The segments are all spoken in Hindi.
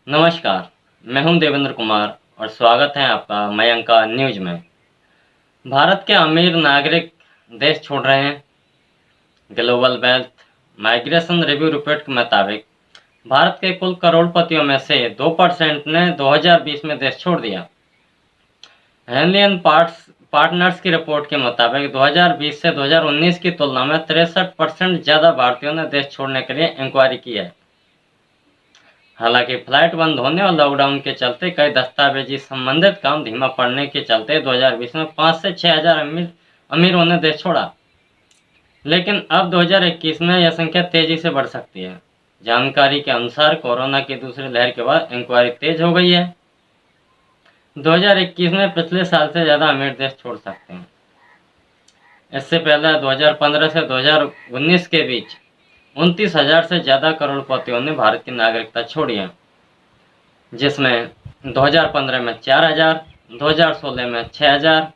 नमस्कार, मैं हूं देवेंद्र कुमार और स्वागत है आपका मयंका न्यूज में। भारत के अमीर नागरिक देश छोड़ रहे हैं। Global wealth migration review report के मुताबिक भारत के कुल करोड़पतियों में से 2% ने 2020 में देश छोड़ दिया। हेनली एंड पार्टनर्स की रिपोर्ट के मुताबिक 2020 से 2019 की तुलना में 63% ज़्यादा भारतीयों ने देश छोड़ने के लिए इंक्वायरी की है। हालांकि फ्लाइट बंद होने और लॉकडाउन के चलते कई दस्तावेजी संबंधित काम धीमा पड़ने के चलते 2020 में 5 से 6 हजार अमीरों ने देश छोड़ा। लेकिन अब 2021 में यह संख्या तेजी से बढ़ सकती है। जानकारी के अनुसार कोरोना की दूसरी लहर के बाद इंक्वायरी तेज हो गई है। 2021 में पिछले साल से ज़्यादा अमीर देश छोड़ सकते हैं। इससे पहले 2015 से 2019 के बीच 29,000 से ज़्यादा करोड़पतियों ने भारत की नागरिकता छोड़ी है, जिसमें 2015 में 4,000, 2016 में 6,000,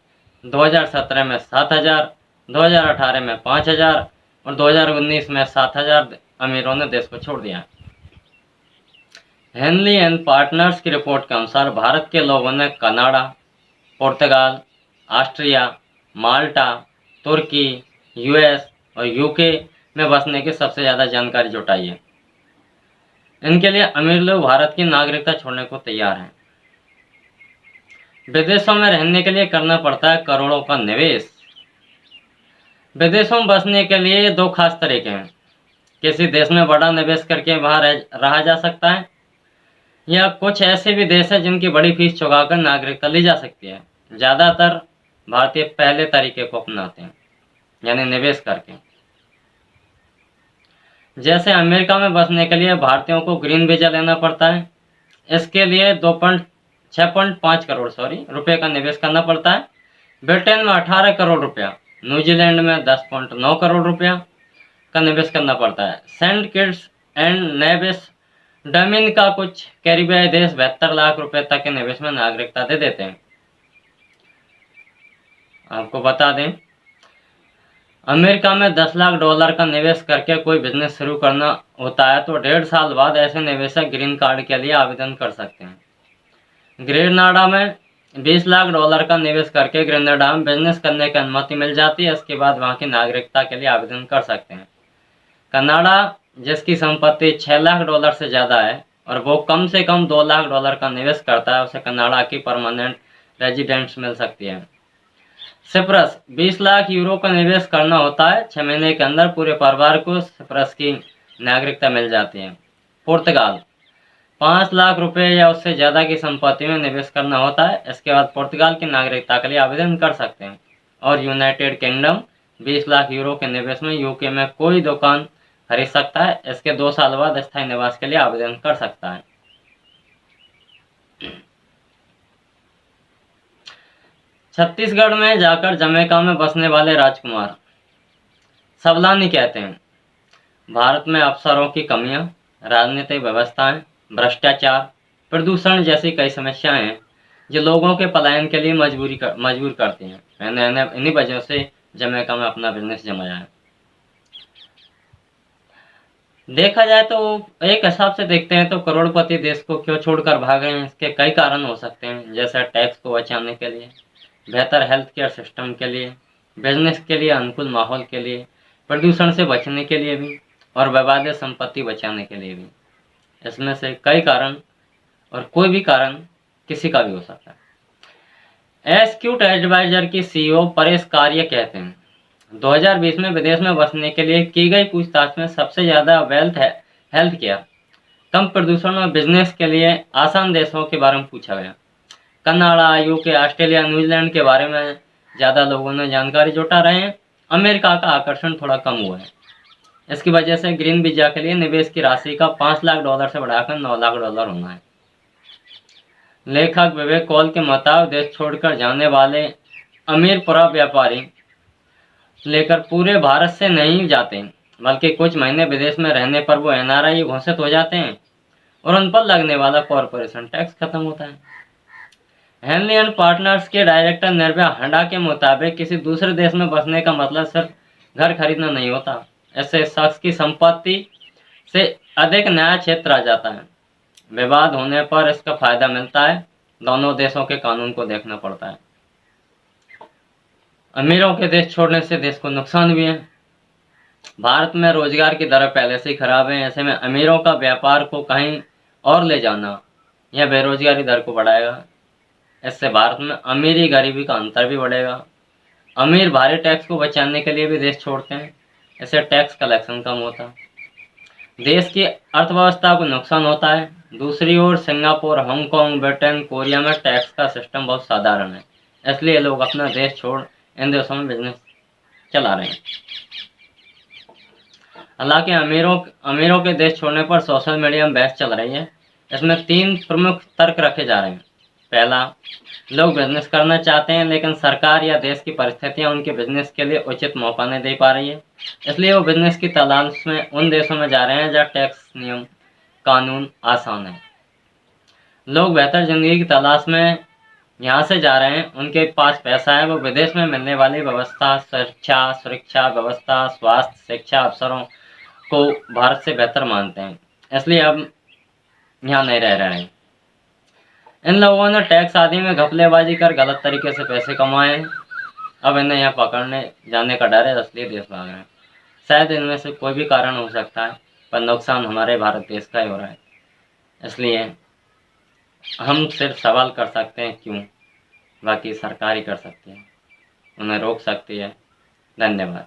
2017 में 7,000, 2018 में 5,000 और 2019 में 7,000 अमीरों ने देश को छोड़ दिया। हेनली एंड पार्टनर्स की रिपोर्ट के अनुसार भारत के लोगों ने कनाडा, पुर्तगाल, ऑस्ट्रिया, माल्टा, तुर्की, यूएस और यूके में बसने की सबसे ज़्यादा जानकारी जुटाई है। इनके लिए अमीर लोग भारत की नागरिकता छोड़ने को तैयार हैं। विदेशों में रहने के लिए करना पड़ता है करोड़ों का निवेश। विदेशों में बसने के लिए दो खास तरीके हैं। किसी देश में बड़ा निवेश करके वहाँ रहा जा सकता है, या कुछ ऐसे भी देश हैं जिनकी बड़ी फीस चुकाकर नागरिकता ली जा सकती है। ज़्यादातर भारतीय पहले तरीके को अपनाते हैं, यानी निवेश करके। जैसे अमेरिका में बसने के लिए भारतीयों को ग्रीन वीजा लेना पड़ता है। इसके लिए 6.5 करोड़ रुपए का निवेश करना पड़ता है। ब्रिटेन में 18 करोड़ रुपया, न्यूजीलैंड में 10.9 करोड़ रुपया का निवेश करना पड़ता है। सेंट किट्स एंड नेविस डोमिन का कुछ कैरिबियाई देश 72 लाख रुपए तक के निवेश में नागरिकता दे देते हैं। आपको बता दें, अमेरिका में $10 लाख का निवेश करके कोई बिजनेस शुरू करना होता है तो 1.5 साल बाद ऐसे निवेशक ग्रीन कार्ड के लिए आवेदन कर सकते हैं। ग्रेनाडा में $20 लाख का निवेश करके ग्रेनाडा में बिजनेस करने की अनुमति मिल जाती है। इसके बाद वहाँ की नागरिकता के लिए आवेदन कर सकते हैं। कनाडा, जिसकी संपत्ति $6 लाख से ज़्यादा है और वो कम से कम $2 लाख का निवेश करता है, उसे कनाडा की परमानेंट रेजिडेंट्स मिल सकती है। सिप्रस 20 लाख यूरो का निवेश करना होता है। 6 महीने के अंदर पूरे परिवार को सिप्रस की नागरिकता मिल जाती है। पुर्तगाल 5 लाख रुपए या उससे ज़्यादा की संपत्ति में निवेश करना होता है। इसके बाद पुर्तगाल की नागरिकता के लिए आवेदन कर सकते हैं। और यूनाइटेड किंगडम 20 लाख यूरो के निवेश में यूके में कोई दुकान खरीद सकता है। इसके 2 साल बाद स्थायी निवास के लिए आवेदन कर सकता है। छत्तीसगढ़ में जाकर जमैका में बसने वाले राजकुमार सबलानी कहते हैं, भारत में अवसरों की कमियां, राजनीतिक व्यवस्थाएं, भ्रष्टाचार, प्रदूषण जैसी कई समस्याएं हैं जो लोगों के पलायन के लिए मजबूर करती हैं। मैंने इन्हीं वजह से जमैका में अपना बिजनेस जमाया है। देखा जाए तो एक हिसाब से देखते हैं तो करोड़पति देश को क्यों छोड़कर भाग रहे हैं, इसके कई कारण हो सकते हैं। जैसे टैक्स को बचाने के लिए, बेहतर हेल्थ केयर सिस्टम के लिए, बिजनेस के लिए अनुकूल माहौल के लिए, प्रदूषण से बचने के लिए भी और विवादित संपत्ति बचाने के लिए भी। इसमें से कई कारण और कोई भी कारण किसी का भी हो सकता है। एस्क्यूट एडवाइजर की सीईओ परेश कार्य कहते हैं, 2020 में विदेश में बसने के लिए की गई पूछताछ में सबसे ज़्यादा हेल्थ केयर, कम प्रदूषण और बिजनेस के लिए आसान देशों के बारे में पूछा गया। कनाडा, यूके, ऑस्ट्रेलिया, न्यूजीलैंड के बारे में ज़्यादा लोगों ने जानकारी जुटा रहे हैं। अमेरिका का आकर्षण थोड़ा कम हुआ है। इसकी वजह से ग्रीन वीजा के लिए निवेश की राशि का $5 लाख से बढ़ाकर $9 लाख होना है। लेखक विवेक कौल के मुताबिक देश छोड़कर जाने वाले अमीर पुरा व्यापारी लेकर पूरे भारत से नहीं जाते, बल्कि कुछ महीने विदेश में रहने पर वो एनआरआई घोषित हो जाते हैं और उन पर लगने वाला कॉरपोरेशन टैक्स खत्म होता है। हेनली एंड पार्टनर्स के डायरेक्टर निर्भया हंडा के मुताबिक किसी दूसरे देश में बसने का मतलब सिर्फ घर खरीदना नहीं होता। इससे शख्स की संपत्ति से अधिक नया क्षेत्र आ जाता है। विवाद होने पर इसका फायदा मिलता है, दोनों देशों के कानून को देखना पड़ता है। अमीरों के देश छोड़ने से देश को नुकसान भी है। भारत में रोजगार की दर पहले से ही खराब है, ऐसे में अमीरों का व्यापार को कहीं और ले जाना यह बेरोजगारी दर को बढ़ाएगा। इससे भारत में अमीरी गरीबी का अंतर भी बढ़ेगा। अमीर भारी टैक्स को बचाने के लिए भी देश छोड़ते हैं, इससे टैक्स कलेक्शन कम होता है, देश की अर्थव्यवस्था को नुकसान होता है। दूसरी ओर सिंगापुर, हांगकांग, ब्रिटेन, कोरिया में टैक्स का सिस्टम बहुत साधारण है, इसलिए लोग अपना देश छोड़ इन देशों में बिजनेस चला रहे हैं। हालांकि अमीरों के देश छोड़ने पर सोशल मीडिया में बहस चल रही है। इसमें 3 प्रमुख तर्क रखे जा रहे हैं। पहला, लोग बिजनेस करना चाहते हैं लेकिन सरकार या देश की परिस्थितियां उनके बिजनेस के लिए उचित मौका नहीं दे पा रही है, इसलिए वो बिजनेस की तलाश में उन देशों में जा रहे हैं जहाँ टैक्स नियम कानून आसान है। लोग बेहतर जिंदगी की तलाश में यहाँ से जा रहे हैं, उनके पास पैसा है, वो विदेश में मिलने वाली व्यवस्था, सुरक्षा व्यवस्था, स्वास्थ्य, शिक्षा अवसरों को भारत से बेहतर मानते हैं, इसलिए अब यहाँ नहीं रह रहे हैं। इन लोगों ने टैक्स आदि में घपलेबाजी कर गलत तरीके से पैसे कमाए हैं, अब इन्हें यहाँ पकड़ने जाने का डर है, इसलिए देश भाग रहे हैं। शायद इनमें से कोई भी कारण हो सकता है, पर नुकसान हमारे भारत देश का ही हो रहा है। इसलिए हम सिर्फ सवाल कर सकते हैं क्यों, बाकी सरकार ही कर सकती है, उन्हें रोक सकती है। धन्यवाद।